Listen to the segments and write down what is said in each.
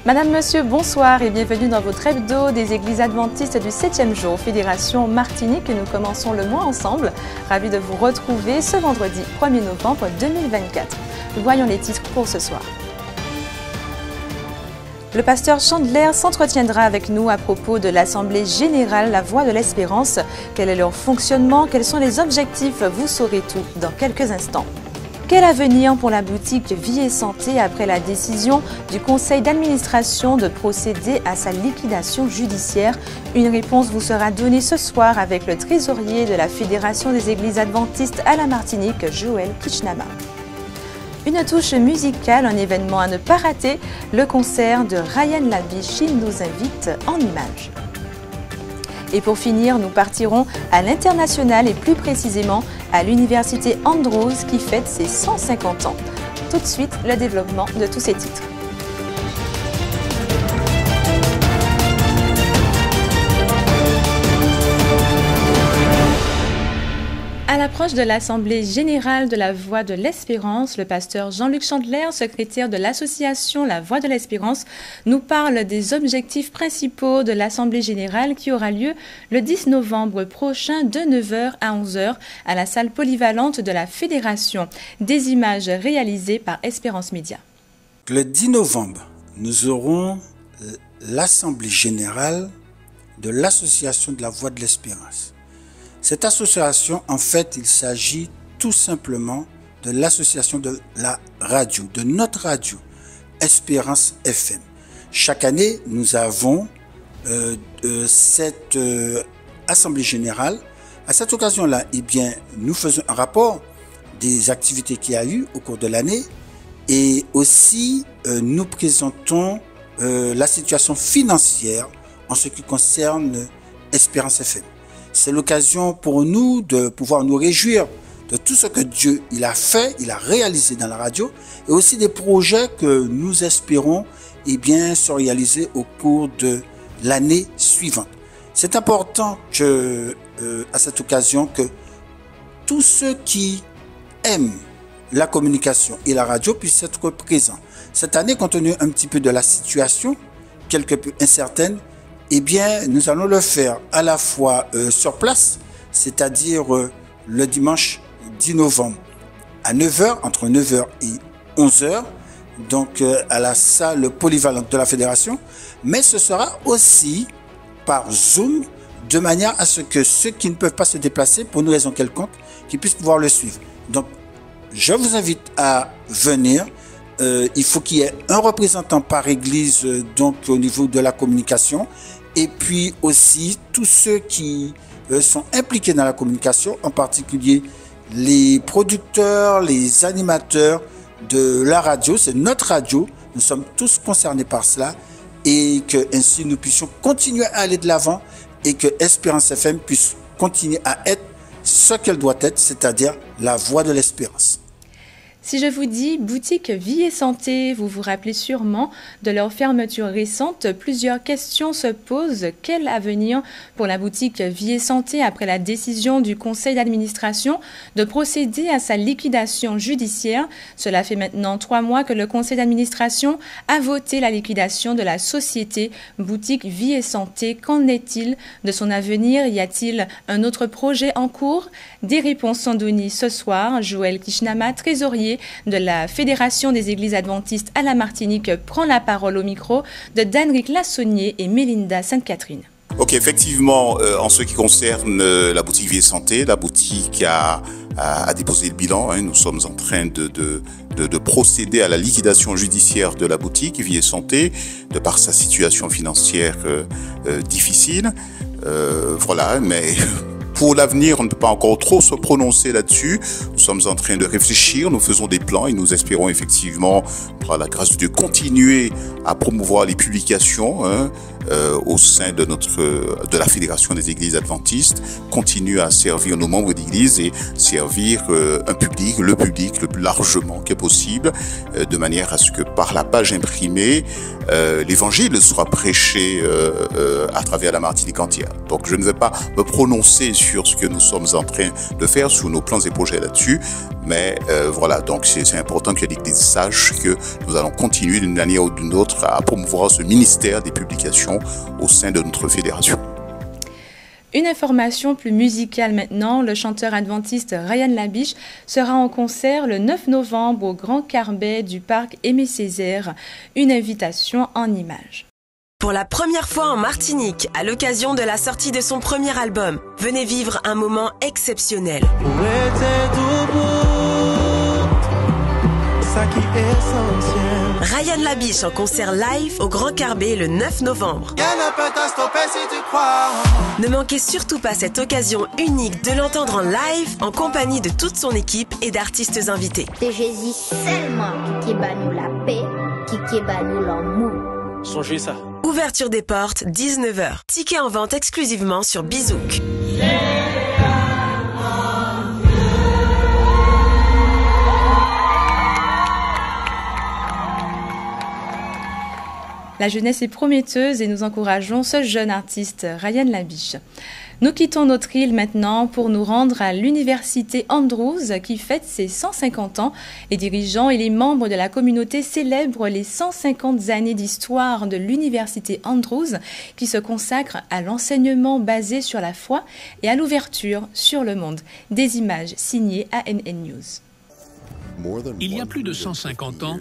Madame, Monsieur, bonsoir et bienvenue dans votre hebdo des Églises adventistes du 7e jour, Fédération Martinique, que nous commençons le mois ensemble. Ravi de vous retrouver ce vendredi 1er novembre 2024. Voyons les titres pour ce soir. Le pasteur Chandler s'entretiendra avec nous à propos de l'Assemblée générale La Voix de l'Espérance. Quel est leur fonctionnement? Quels sont les objectifs? Vous saurez tout dans quelques instants. Quel avenir pour la boutique Vie et Santé après la décision du conseil d'administration de procéder à sa liquidation judiciaire? Une réponse vous sera donnée ce soir avec le trésorier de la Fédération des Églises adventistes à la Martinique, Joël Kichnama. Une touche musicale, un événement à ne pas rater, le concert de Ryan Labiche nous invite en images. Et pour finir, nous partirons à l'international et plus précisément à l'Université Andrews qui fête ses 150 ans. Tout de suite, le développement de tous ces titres. À l'approche de l'Assemblée générale de la Voix de l'Espérance, le pasteur Jean-Luc Chandler, secrétaire de l'association La Voix de l'Espérance, nous parle des objectifs principaux de l'Assemblée générale qui aura lieu le 10 novembre prochain de 9h à 11h à la salle polyvalente de la Fédération. Des images réalisées par Espérance Média. Le 10 novembre, nous aurons l'Assemblée générale de l'Association de la Voix de l'Espérance. Cette association, en fait, il s'agit tout simplement de l'association de la radio, de notre radio, Espérance FM. Chaque année, nous avons cette assemblée générale. À cette occasion-là, eh bien, nous faisons un rapport des activités qu'il y a eu au cours de l'année et aussi nous présentons la situation financière en ce qui concerne Espérance FM. C'est l'occasion pour nous de pouvoir nous réjouir de tout ce que Dieu il a fait, il a réalisé dans la radio et aussi des projets que nous espérons bien, se réaliser au cours de l'année suivante. C'est important que, à cette occasion que tous ceux qui aiment la communication et la radio puissent être présents. Cette année, compte tenu un petit peu de la situation, quelque peu incertaine, eh bien, nous allons le faire à la fois sur place, c'est-à-dire le dimanche 10 novembre à 9h, entre 9h et 11h, donc à la salle polyvalente de la Fédération, mais ce sera aussi par Zoom, de manière à ce que ceux qui ne peuvent pas se déplacer pour une raison quelconque, qu'ils puissent pouvoir le suivre. Donc, je vous invite à venir. Il faut qu'il y ait un représentant par église, donc au niveau de la communication, et puis aussi tous ceux qui sont impliqués dans la communication, en particulier les producteurs, les animateurs de la radio. C'est notre radio, nous sommes tous concernés par cela et que ainsi nous puissions continuer à aller de l'avant et que Espérance FM puisse continuer à être ce qu'elle doit être, c'est-à-dire la voix de l'espérance. Si je vous dis boutique Vie et Santé, vous vous rappelez sûrement de leur fermeture récente. Plusieurs questions se posent. Quel avenir pour la boutique Vie et Santé après la décision du conseil d'administration de procéder à sa liquidation judiciaire? Cela fait maintenant 3 mois que le conseil d'administration a voté la liquidation de la société boutique Vie et Santé. Qu'en est-il de son avenir? Y a-t-il un autre projet en cours? Des réponses sont données ce soir. Joël Kichnama, trésorier de la Fédération des Églises adventistes à la Martinique, prend la parole au micro de Danric Lassonnier et Mélinda Sainte-Catherine. Ok, effectivement, en ce qui concerne la boutique Vie et Santé, la boutique a déposé le bilan. Nous sommes en train de procéder à la liquidation judiciaire de la boutique Vie et Santé, de par sa situation financière difficile. Voilà, mais pour l'avenir, on ne peut pas encore trop se prononcer là-dessus. Nous sommes en train de réfléchir, nous faisons des plans et nous espérons effectivement, par la grâce de Dieu, continuer à promouvoir les publications au sein de la Fédération des Églises adventistes, continuer à servir nos membres d'église et servir le public le plus largement que possible, de manière à ce que par la page imprimée, l'évangile soit prêché à travers la Martinique entière. Donc je ne vais pas me prononcer sur ce que nous sommes en train de faire, sur nos plans et projets là-dessus, Mais voilà, donc c'est important que l'Église sache que nous allons continuer d'une manière ou d'une autre à promouvoir ce ministère des publications au sein de notre fédération. Une information plus musicale maintenant, le chanteur adventiste Ryan Labiche sera en concert le 9 novembre au Grand Carbet du parc Aimé-Césaire. Une invitation en images. Pour la première fois en Martinique, à l'occasion de la sortie de son premier album, venez vivre un moment exceptionnel. Ryan Labiche en concert live au Grand Carbet le 9 novembre. Ne manquez surtout pas cette occasion unique de l'entendre en live en compagnie de toute son équipe et d'artistes invités. C'est Jésus seulement qui bat nous la paix, qui bat nous l'amour. Songez ça. Ouverture des portes, 19h. Tickets en vente exclusivement sur Bizouk. La jeunesse est prometteuse et nous encourageons ce jeune artiste, Ryan Labiche. Nous quittons notre île maintenant pour nous rendre à l'Université Andrews qui fête ses 150 ans. Les dirigeants et les membres de la communauté célèbrent les 150 années d'histoire de l'Université Andrews qui se consacre à l'enseignement basé sur la foi et à l'ouverture sur le monde. Des images signées ANN News. Il y a plus de 150 ans,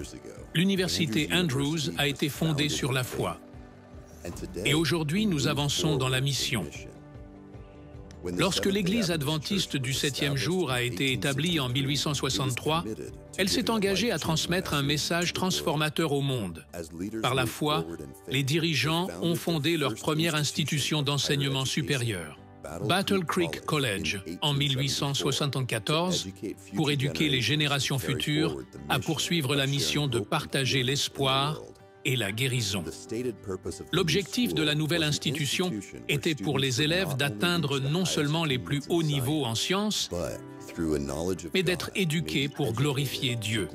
l'Université Andrews a été fondée sur la foi. Et aujourd'hui, nous avançons dans la mission. Lorsque l'Église adventiste du 7e jour a été établie en 1863, elle s'est engagée à transmettre un message transformateur au monde. Par la foi, les dirigeants ont fondé leur première institution d'enseignement supérieur, Battle Creek College, en 1874, pour éduquer les générations futures à poursuivre la mission de partager l'espoir et la guérison. L'objectif de la nouvelle institution était pour les élèves d'atteindre non seulement les plus hauts niveaux en sciences, mais d'être éduqués pour glorifier Dieu.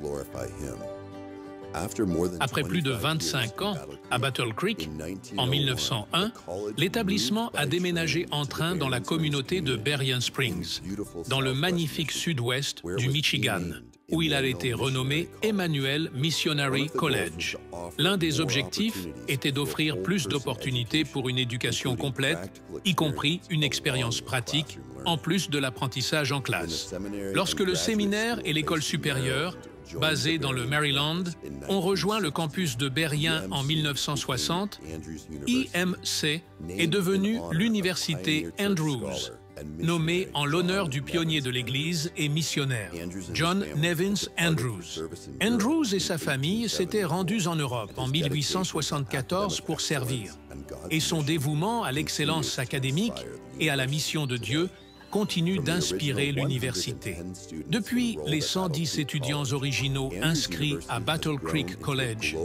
Après plus de 25 ans, à Battle Creek, en 1901, l'établissement a déménagé en train dans la communauté de Berrien Springs, dans le magnifique sud-ouest du Michigan, où il a été renommé Emmanuel Missionary College. L'un des objectifs était d'offrir plus d'opportunités pour une éducation complète, y compris une expérience pratique, en plus de l'apprentissage en classe. Lorsque le séminaire et l'école supérieure, basés dans le Maryland, ont rejoint le campus de Berrien en 1960, IMC est devenu l'Université Andrews, nommée en l'honneur du pionnier de l'Église et missionnaire, John Nevins Andrews. Andrews et sa famille s'étaient rendus en Europe en 1874 pour servir, et son dévouement à l'excellence académique et à la mission de Dieu continue d'inspirer l'université. Depuis les 110 étudiants originaux inscrits à Battle Creek College,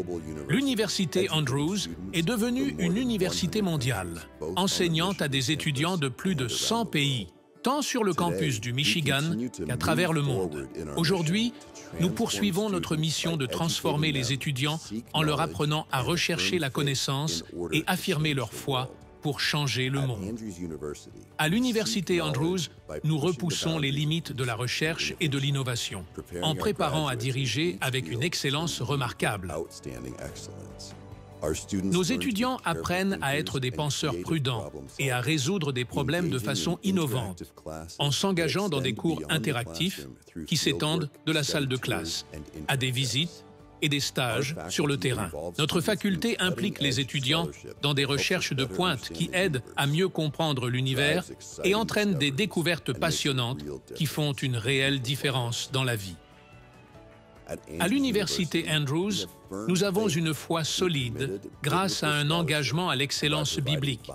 l'Université Andrews est devenue une université mondiale, enseignant à des étudiants de plus de 100 pays, tant sur le campus du Michigan qu'à travers le monde. Aujourd'hui, nous poursuivons notre mission de transformer les étudiants en leur apprenant à rechercher la connaissance et affirmer leur foi pour changer le monde. À l'Université Andrews, nous repoussons les limites de la recherche et de l'innovation, en préparant à diriger avec une excellence remarquable. Nos étudiants apprennent à être des penseurs prudents et à résoudre des problèmes de façon innovante, en s'engageant dans des cours interactifs qui s'étendent de la salle de classe à des visites et des stages sur le terrain. Notre faculté implique les étudiants dans des recherches de pointe qui aident à mieux comprendre l'univers et entraînent des découvertes passionnantes qui font une réelle différence dans la vie. À l'Université Andrews, nous avons une foi solide grâce à un engagement à l'excellence biblique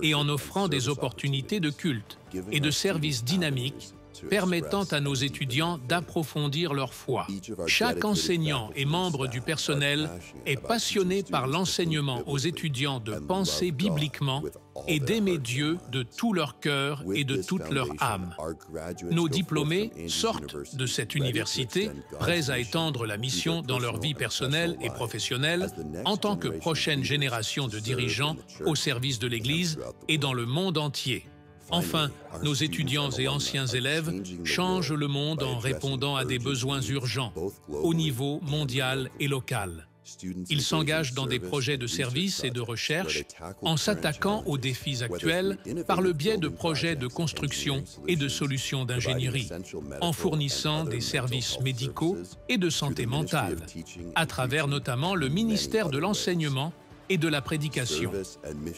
et en offrant des opportunités de culte et de services dynamiques permettant à nos étudiants d'approfondir leur foi. Chaque enseignant et membre du personnel est passionné par l'enseignement aux étudiants de penser bibliquement et d'aimer Dieu de tout leur cœur et de toute leur âme. Nos diplômés sortent de cette université, prêts à étendre la mission dans leur vie personnelle et professionnelle en tant que prochaine génération de dirigeants au service de l'Église et dans le monde entier. Enfin, nos étudiants et anciens élèves changent le monde en répondant à des besoins urgents, au niveau mondial et local. Ils s'engagent dans des projets de service et de recherche en s'attaquant aux défis actuels par le biais de projets de construction et de solutions d'ingénierie, en fournissant des services médicaux et de santé mentale, à travers notamment le ministère de l'Enseignement et de la prédication.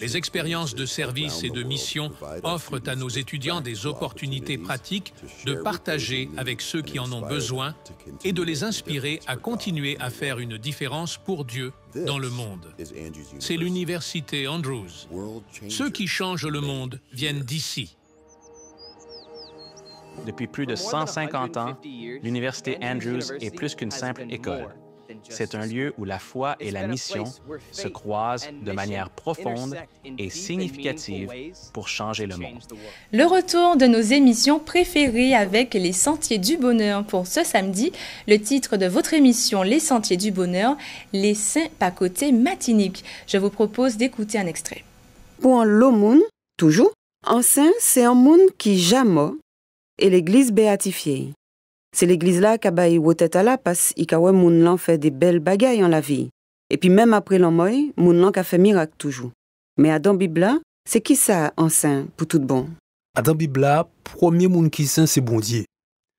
Les expériences de service et de mission offrent à nos étudiants des opportunités pratiques de partager avec ceux qui en ont besoin et de les inspirer à continuer à faire une différence pour Dieu dans le monde. C'est l'université Andrews. Ceux qui changent le monde viennent d'ici. Depuis plus de 150 ans, l'université Andrews est plus qu'une simple école. C'est un lieu où la foi et la mission se croisent de manière profonde et significative pour changer le monde. Le retour de nos émissions préférées avec les Sentiers du Bonheur pour ce samedi. Le titre de votre émission, Les Sentiers du Bonheur, les saints pacotés Martinique. Je vous propose d'écouter un extrait. Pour le monde, toujours, un saint, c'est un monde qui jamais et l'église béatifiée. C'est l'église là qui a baillé wotet à la parce que moun lan fait des belles bagailles en la vie. Et puis même après l'enmoi, moun lan qui a fait miracle toujours. Mais à dans Bible, c'est qui ça en saint pour tout bon? À dans Bible, premier moun qui saint c'est bon Dieu.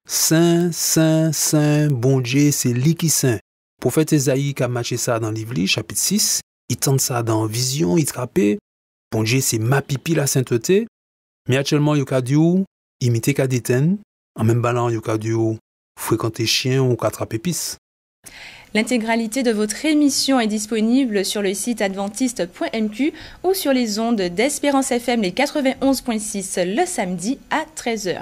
Saint, saint, saint, bon Dieu, c'est lui qui saint. Prophète Esaïe qui a matché ça dans l'Ivli, chapitre 6, il tente ça dans Vision, il trappe. Bon Dieu, c'est ma pipi la sainteté. Mais actuellement, il y a dit imiter qu'à déten. En même ballant, il y a dit fréquenter chien ou attraper pisse. L'intégralité de votre émission est disponible sur le site adventiste.mq ou sur les ondes d'Espérance FM les 91.6 le samedi à 13h.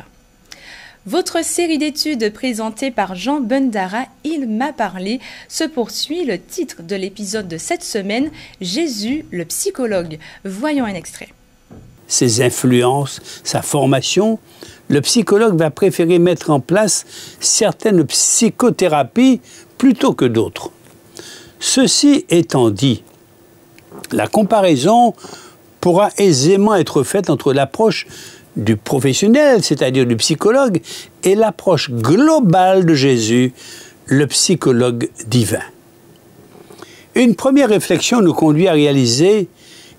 Votre série d'études présentée par Jean Bundara, Il m'a parlé, se poursuit. Le titre de l'épisode de cette semaine, Jésus, le psychologue. Voyons un extrait. Ses influences, sa formation, le psychologue va préférer mettre en place certaines psychothérapies plutôt que d'autres. Ceci étant dit, la comparaison pourra aisément être faite entre l'approche du professionnel, c'est-à-dire du psychologue, et l'approche globale de Jésus, le psychologue divin. Une première réflexion nous conduit à réaliser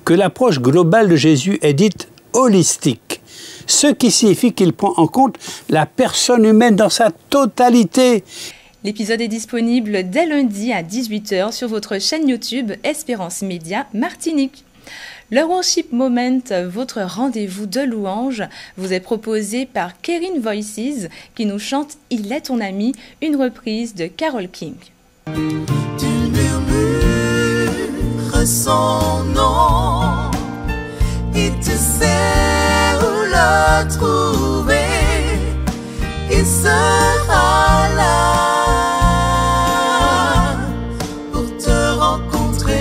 que l'approche globale de Jésus est dite holistique, ce qui signifie qu'il prend en compte la personne humaine dans sa totalité. L'épisode est disponible dès lundi à 18h sur votre chaîne YouTube Espérance Média Martinique. Le Worship Moment, votre rendez-vous de louange, vous est proposé par Kerin Voices qui nous chante « Il est ton ami », une reprise de Carole King. Tu murmures son nom et tu sais où le trouver. Il sera là pour te rencontrer.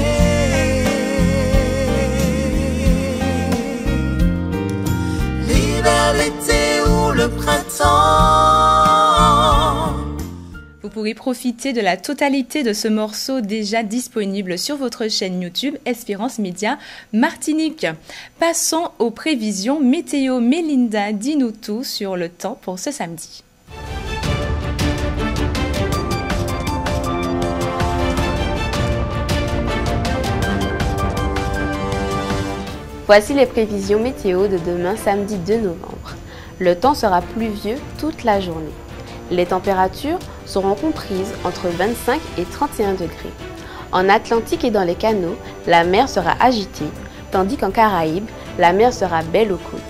L'hiver, l'été ou le printemps. Vous pourrez profiter de la totalité de ce morceau déjà disponible sur votre chaîne YouTube Espérance Média Martinique. Passons aux prévisions météo. Mélinda, dis-nous tout sur le temps pour ce samedi. Voici les prévisions météo de demain samedi 2 novembre. Le temps sera pluvieux toute la journée. Les températures seront comprises entre 25 et 31 degrés. En Atlantique et dans les canaux, la mer sera agitée, tandis qu'en Caraïbes, la mer sera belle aux côtes.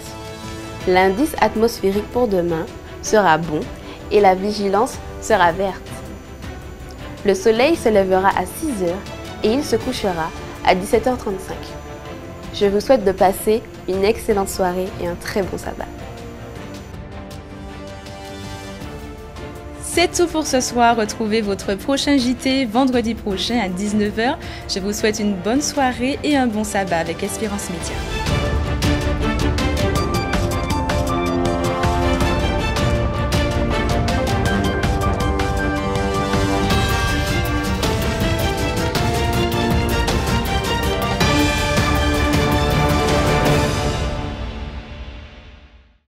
L'indice atmosphérique pour demain sera bon et la vigilance sera verte. Le soleil se lèvera à 6 h et il se couchera à 17h35. Je vous souhaite de passer une excellente soirée et un très bon sabbat. C'est tout pour ce soir. Retrouvez votre prochain JT vendredi prochain à 19h. Je vous souhaite une bonne soirée et un bon sabbat avec Espérance Média.